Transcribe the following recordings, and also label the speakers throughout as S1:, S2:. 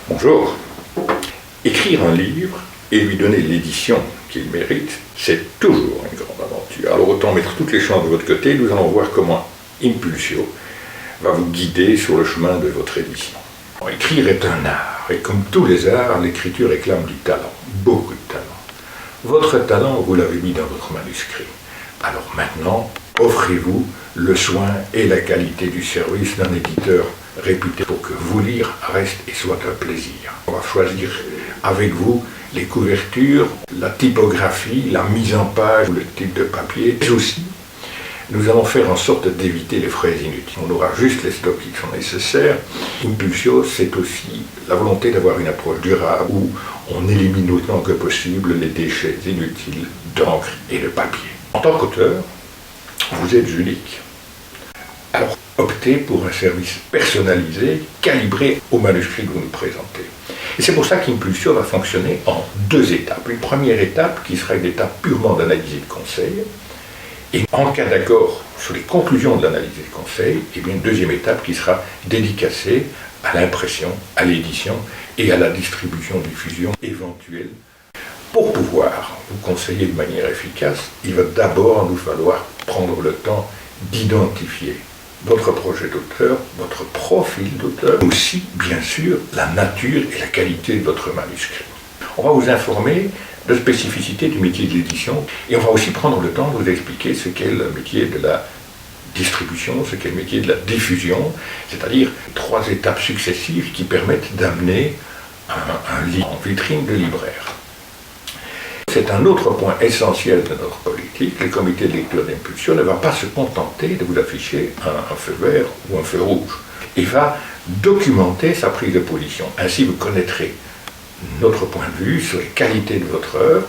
S1: Bonjour. Écrire un livre et lui donner l'édition qu'il mérite, c'est toujours une grande aventure. Alors autant mettre toutes les chances de votre côté, nous allons voir comment Impulsio va vous guider sur le chemin de votre édition. Écrire est un art, et comme tous les arts, l'écriture réclame du talent, beaucoup de talent. Votre talent, vous l'avez mis dans votre manuscrit. Alors maintenant, offrez-vous le soin et la qualité du service d'un éditeur réputé pour que vous lire reste et soit un plaisir. On va choisir avec vous les couvertures, la typographie, la mise en page, le type de papier, mais aussi nous allons faire en sorte d'éviter les frais inutiles. On aura juste les stocks qui sont nécessaires. Impulsio, c'est aussi la volonté d'avoir une approche durable où on élimine autant que possible les déchets inutiles d'encre et de papier. En tant qu'auteur, vous êtes unique. Alors, optez pour un service personnalisé, calibré au manuscrit que vous nous présentez. Et c'est pour ça qu'Impulsio va fonctionner en deux étapes. Une première étape qui sera une étape purement d'analyse et de conseil. Et en cas d'accord sur les conclusions de l'analyse et de conseil, et bien une deuxième étape qui sera dédicacée à l'impression, à l'édition et à la distribution-diffusion éventuelle. Pour pouvoir vous conseiller de manière efficace, il va d'abord nous falloir prendre le temps d'identifier votre projet d'auteur, votre profil d'auteur, mais aussi, bien sûr, la nature et la qualité de votre manuscrit. On va vous informer de spécificités du métier de l'édition et on va aussi prendre le temps de vous expliquer ce qu'est le métier de la distribution, ce qu'est le métier de la diffusion, c'est-à-dire 3 étapes successives qui permettent d'amener un livre en vitrine de libraire. C'est un autre point essentiel de notre politique. Le comité de lecture d'Impulsio ne va pas se contenter de vous afficher un feu vert ou un feu rouge. Il va documenter sa prise de position. Ainsi, vous connaîtrez notre point de vue sur les qualités de votre œuvre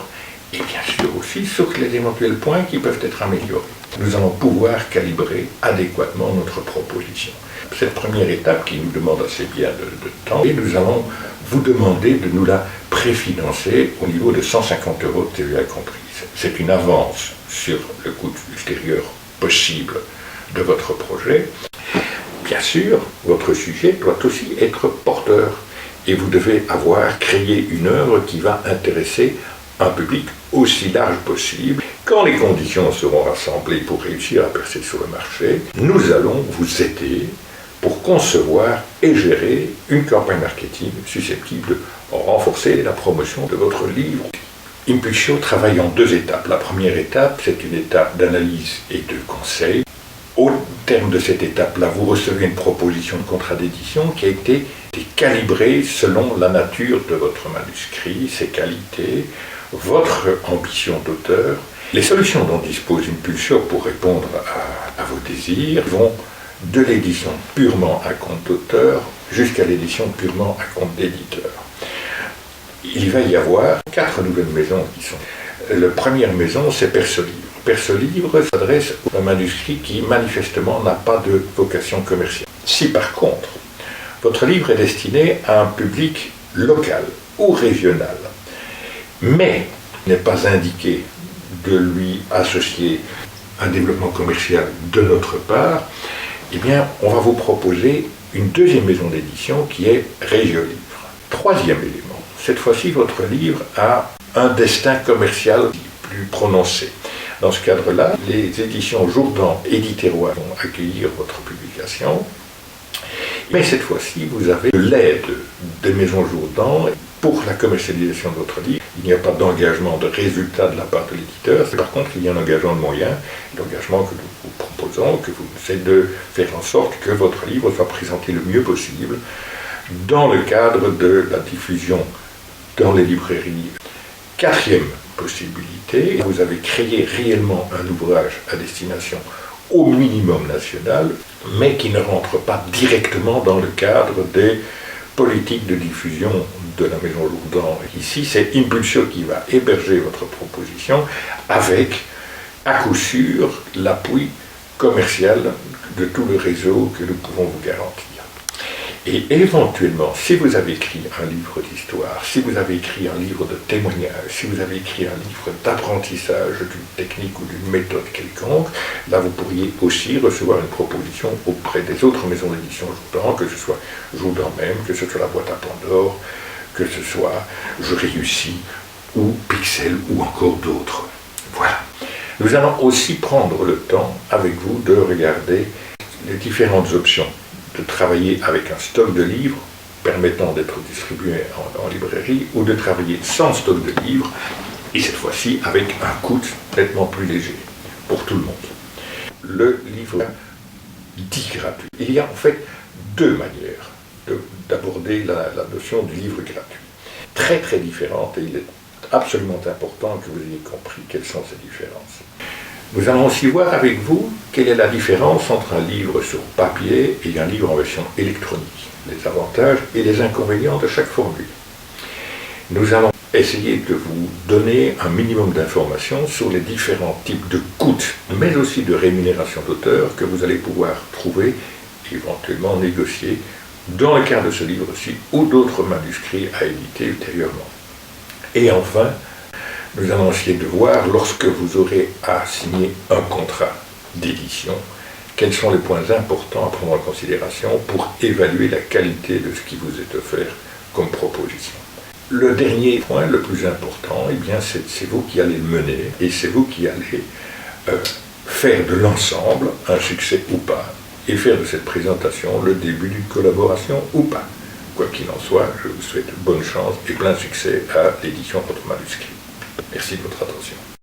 S1: et bien sûr aussi sur les éventuels points qui peuvent être améliorés. Nous allons pouvoir calibrer adéquatement notre proposition. Cette première étape qui nous demande assez bien de temps, et nous allons vous demander de nous la préfinancer au niveau de 150 € de TVA comprise. C'est une avance sur le coût ultérieur possible de votre projet. Bien sûr, votre sujet doit aussi être porteur et vous devez avoir créé une œuvre qui va intéresser un public aussi large possible. Quand les conditions seront rassemblées pour réussir à percer sur le marché, nous allons vous aider pour concevoir et gérer une campagne marketing susceptible de renforcer la promotion de votre livre. Impulsio travaille en 2 étapes. La première étape, c'est une étape d'analyse et de conseil. Au terme de cette étape-là, vous recevez une proposition de contrat d'édition qui a été calibrée selon la nature de votre manuscrit, ses qualités, votre ambition d'auteur. Les solutions dont dispose Impulsio pour répondre à vos désirs vont de l'édition purement à compte d'auteur jusqu'à l'édition purement à compte d'éditeur. Il va y avoir 4 nouvelles maisons qui sont. La première maison, c'est Persolivre. Persolivre s'adresse à un manuscrit qui manifestement n'a pas de vocation commerciale. Si par contre, votre livre est destiné à un public local ou régional, mais il n'est pas indiqué de lui associer un développement commercial de notre part, eh bien, on va vous proposer une deuxième maison d'édition qui est Régiolivre. Troisième élément, cette fois-ci, votre livre a un destin commercial plus prononcé. Dans ce cadre-là, les éditions Jourdan et Éditerrois vont accueillir votre publication. Mais cette fois-ci, vous avez l'aide des maisons Jourdan pour la commercialisation de votre livre. Il n'y a pas d'engagement de résultat de la part de l'éditeur. Par contre, il y a un engagement de moyens, l'engagement que nous vous proposons, c'est de faire en sorte que votre livre soit présenté le mieux possible dans le cadre de la diffusion dans les librairies. 4e possibilité, vous avez créé réellement un ouvrage à destination au minimum national, mais qui ne rentre pas directement dans le cadre des politiques de diffusion de la Maison Jourdan. Ici, c'est Impulsio qui va héberger votre proposition avec, à coup sûr, l'appui commercial de tout le réseau que nous pouvons vous garantir. Et éventuellement, si vous avez écrit un livre d'histoire, si vous avez écrit un livre de témoignage, si vous avez écrit un livre d'apprentissage d'une technique ou d'une méthode quelconque, là vous pourriez aussi recevoir une proposition auprès des autres maisons d'édition Jourdan, que ce soit Jourdan même, que ce soit la boîte à Pandore, que ce soit Je réussis, ou Pixel, ou encore d'autres. Voilà. Nous allons aussi prendre le temps avec vous de regarder les différentes options, de travailler avec un stock de livres permettant d'être distribués en librairie ou de travailler sans stock de livres et cette fois-ci avec un coût nettement plus léger pour tout le monde. Le livre dit gratuit. Il y a en fait deux manières d'aborder la notion du livre gratuit. Très très différentes et il est absolument important que vous ayez compris quelles sont ces différences. Nous allons aussi voir avec vous quelle est la différence entre un livre sur papier et un livre en version électronique, les avantages et les inconvénients de chaque formule. Nous allons essayer de vous donner un minimum d'informations sur les différents types de coûts, mais aussi de rémunération d'auteur que vous allez pouvoir trouver et éventuellement négocier dans le cas de ce livre-ci ou d'autres manuscrits à éditer ultérieurement. Et enfin, nous allons essayer de voir, lorsque vous aurez à signer un contrat d'édition, quels sont les points importants à prendre en considération pour évaluer la qualité de ce qui vous est offert comme proposition. Le dernier point, le plus important, eh bien, c'est vous qui allez le mener et c'est vous qui allez faire de l'ensemble un succès ou pas et faire de cette présentation le début d'une collaboration ou pas. Quoi qu'il en soit, je vous souhaite bonne chance et plein succès à l'édition de votre manuscrit. Merci de votre attention.